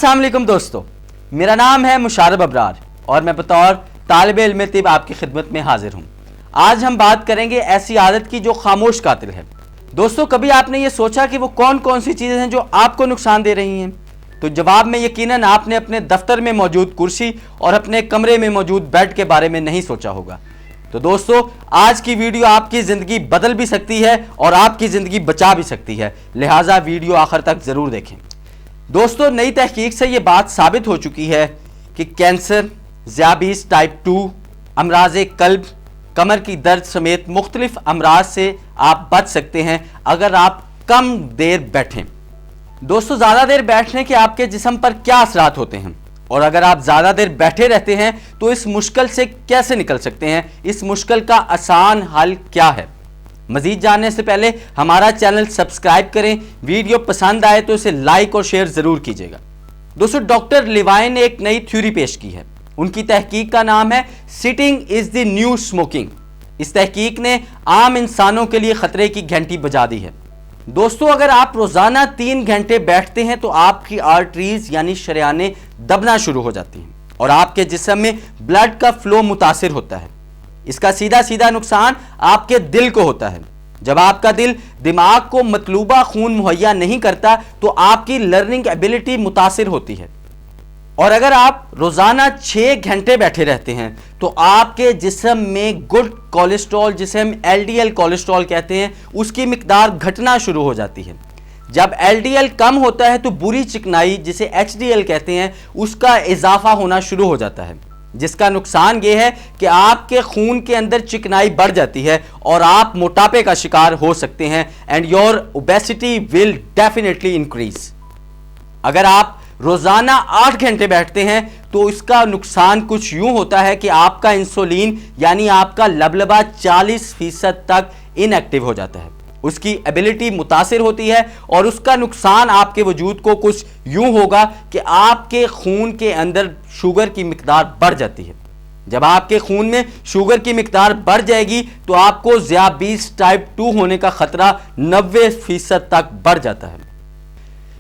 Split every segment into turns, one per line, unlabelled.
अस्सलाम वालेकुम दोस्तों, मेरा नाम है मुशारफ अबरार और मैं बतौर तालिबे इल्म तिब आपकी खिदमत में हाजिर हूँ। आज हम बात करेंगे ऐसी आदत की जो खामोश कातिल है। दोस्तों, कभी आपने ये सोचा कि वो कौन कौन सी चीज़ें हैं जो आपको नुकसान दे रही हैं? तो जवाब में यकीनन आपने अपने दफ्तर में मौजूद कुर्सी और अपने कमरे में मौजूद बेड के बारे में नहीं सोचा होगा। तो दोस्तों, आज की वीडियो आपकी ज़िंदगी बदल भी सकती है और आपकी ज़िंदगी बचा भी सकती है, लिहाजा वीडियो आखिर तक ज़रूर देखें। दोस्तों, नई तहकीक से ये बात साबित हो चुकी है कि कैंसर, ज़ियाबीस टाइप 2, अमराज़े कल्ब, कमर की दर्द समेत मुख्तलिफ अमराज से आप बच सकते हैं अगर आप कम देर बैठें। दोस्तों, ज़्यादा देर बैठने के आपके जिस्म पर क्या असरात होते हैं और अगर आप ज़्यादा देर बैठे रहते हैं तो इस मुश्किल से कैसे निकल सकते हैं? इस मुश्किल का आसान हल क्या है? मजीद जानने से पहले हमारा चैनल सब्सक्राइब करें। वीडियो पसंद आए तो इसे लाइक और शेयर ज़रूर कीजिएगा। दोस्तों, डॉक्टर लेवाइन ने एक नई थ्योरी पेश की है। उनकी तहकीक का नाम है sitting is the new smoking. इस तहकीक ने आम इंसानों के लिए खतरे की घंटी बजा दी है। दोस्तों, अगर आप रोज़ाना 3 घंटे बैठते हैं तो आपकी आर्टरीज यानी शरेयानें दबना शुरू हो जाती हैं और आपके जिस्म में ब्लड का फ्लो मुतासिर होता है। इसका सीधा सीधा नुकसान आपके दिल को होता है। जब आपका दिल दिमाग को मतलूबा खून मुहैया नहीं करता तो आपकी लर्निंग एबिलिटी मुतासिर होती है। और अगर आप रोजाना 6 घंटे बैठे रहते हैं तो आपके जिस्म में गुड कोलेस्ट्रॉल, जिसे हम एलडीएल कोलेस्ट्रॉल कहते हैं, उसकी मिकदार घटना शुरू हो जाती है। जब एलडीएल कम होता है तो बुरी चिकनाई, जिसे एचडीएल कहते हैं, उसका इजाफा होना शुरू हो जाता है, जिसका नुकसान यह है कि आपके खून के अंदर चिकनाई बढ़ जाती है और आप मोटापे का शिकार हो सकते हैं and your obesity will definitely increase. अगर आप रोजाना 8 घंटे बैठते हैं तो इसका नुकसान कुछ यूं होता है कि आपका इंसुलिन यानी आपका लबलबा 40% तक इनएक्टिव हो जाता है, उसकी एबिलिटी मुतासिर होती है और उसका नुकसान आपके वजूद को कुछ यूं होगा कि आपके खून के अंदर शुगर की मिकदार बढ़ जाती है। जब आपके खून में शुगर की मिकदार बढ़ जाएगी तो आपको ज़ियाबीस टाइप 2 होने का खतरा 90% तक बढ़ जाता है।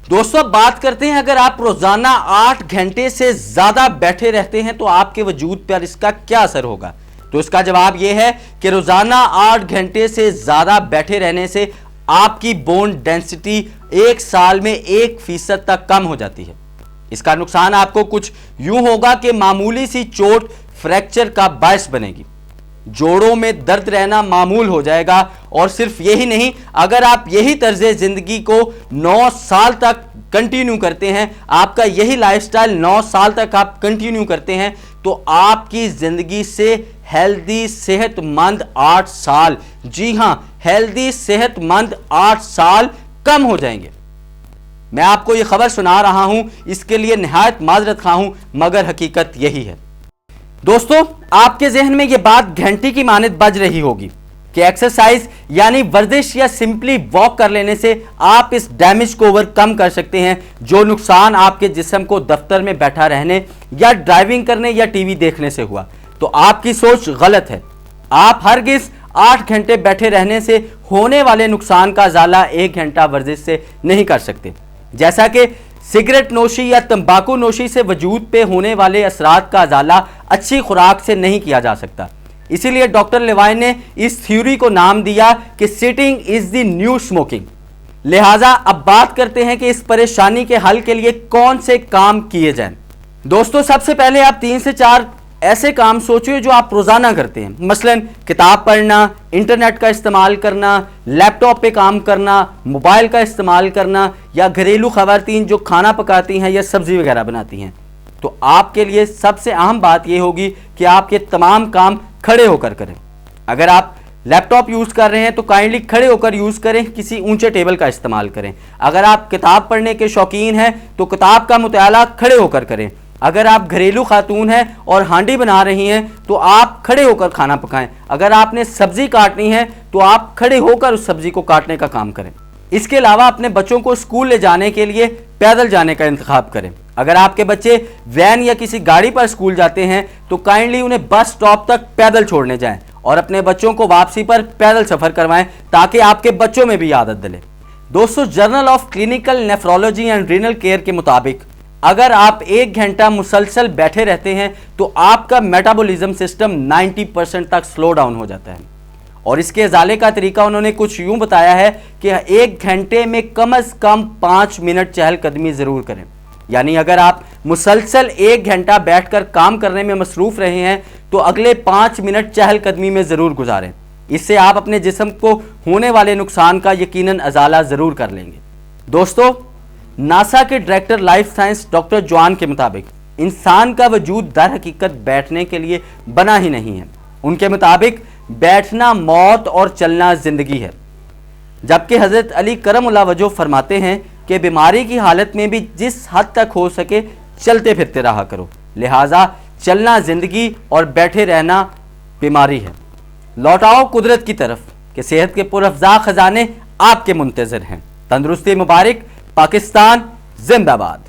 दोस्तों, बात करते हैं अगर आप रोजाना 8 घंटे से ज्यादा बैठे रहते हैं तो आपके वजूद पर इसका क्या असर होगा? तो इसका जवाब यह है कि रोजाना 8 घंटे से ज्यादा बैठे रहने से आपकी बोन डेंसिटी 1 साल में 1% तक कम हो जाती है। इसका नुकसान आपको कुछ यूं होगा कि मामूली सी चोट फ्रैक्चर का बायस बनेगी, जोड़ों में दर्द रहना मामूल हो जाएगा और सिर्फ यही नहीं, अगर आप यही तर्ज जिंदगी को 9 साल तक कंटिन्यू करते हैं, आपका यही लाइफस्टाइल 9 साल तक आप कंटिन्यू करते हैं तो आपकी जिंदगी से हेल्दी सेहतमंद 8 साल, जी हां, हेल्दी सेहतमंद 8 साल कम हो जाएंगे। मैं आपको यह खबर सुना रहा हूं, इसके लिए निहायत माजरत खा हूं, मगर हकीकत यही है। दोस्तों, आपके जहन में यह बात घंटी की मानद बज रही होगी कि एक्सरसाइज यानी वर्जिश या सिंपली वॉक कर लेने से आप इस डैमेज को ओवरकम कर सकते हैं जो नुकसान आपके जिस्म को दफ्तर में बैठा रहने या ड्राइविंग करने या टीवी देखने से हुआ। तो आपकी सोच गलत है। आप हरगिज 8 घंटे बैठे रहने से होने वाले नुकसान का इजाला 1 घंटा वर्जिश से नहीं कर सकते। जैसा कि सिगरेट नोशी या तंबाकू नोशी से वजूद पे होने वाले असरात का इजाला अच्छी खुराक से नहीं किया जा सकता। इसीलिए डॉक्टर लेवाइन ने इस थ्योरी को नाम दिया कि sitting is the new smoking. लिहाजा अब बात करते हैं कि इस परेशानी के हल के लिए कौन से काम किए जाएं। दोस्तों, सबसे पहले आप 3 से 4 ऐसे काम सोचिए जो आप रोजाना करते हैं। मसलन किताब पढ़ना, इंटरनेट का इस्तेमाल करना, लैपटॉप पे काम करना, मोबाइल का इस्तेमाल करना या घरेलू खवातीन जो खाना पकाती हैं या सब्जी वगैरह बनाती हैं। तो आपके लिए सबसे अहम बात यह होगी कि आप ये तमाम काम खड़े होकर करें। अगर आप लैपटॉप यूज़ कर रहे हैं तो काइंडली खड़े होकर यूज़ करें, किसी ऊंचे टेबल का इस्तेमाल करें। अगर आप किताब पढ़ने के शौकीन हैं तो किताब का मुताला खड़े होकर करें। अगर आप घरेलू खातून हैं और हांडी बना रही हैं तो आप खड़े होकर खाना पकाएं। अगर आपने सब्जी काटनी है तो आप खड़े होकर उस सब्जी को काटने का काम करें। इसके अलावा अपने बच्चों को स्कूल ले जाने के लिए पैदल जाने का इंतखाब करें। अगर आपके बच्चे वैन या किसी गाड़ी पर स्कूल जाते हैं तो काइंडली उन्हें बस स्टॉप तक पैदल छोड़ने जाएं और अपने बच्चों को वापसी पर पैदल सफर करवाएं ताकि आपके बच्चों में भी आदत डले। दोस्तों, journal of clinical nephrology and renal care के मुताबिक अगर आप 1 घंटा मुसलसल बैठे रहते हैं तो आपका मेटाबॉलिज्म सिस्टम 90% तक स्लो डाउन हो जाता है। और इसके इजाले का तरीका उन्होंने कुछ यूं बताया है कि 1 घंटे में कम से कम 5 मिनट चहलकदमी जरूर करें। यानी अगर आप मुसलसल 1 घंटा बैठकर काम करने में मसरूफ रहे हैं तो अगले 5 मिनट चहलकदमी में जरूर गुजारें। इससे आप अपने जिस्म को होने वाले नुकसान का यकीनन अजाला जरूर कर लेंगे। दोस्तों, नासा के director life science doctor John के मुताबिक इंसान का वजूद दर हकीकत बैठने के लिए बना ही नहीं है। उनके मुताबिक बैठना मौत और चलना जिंदगी है। जबकि हजरत अली करमुल्लाह वजह फरमाते हैं कि बीमारी की हालत में भी जिस हद तक हो सके चलते फिरते रहा करो। लिहाजा चलना जिंदगी और बैठे रहना बीमारी है। लौटाओ कुदरत की तरफ कि सेहत के पुरअफ़ज़ा खजाने आपके मुंतज़िर हैं। तंदुरुस्ती मुबारक। पाकिस्तान जिंदाबाद।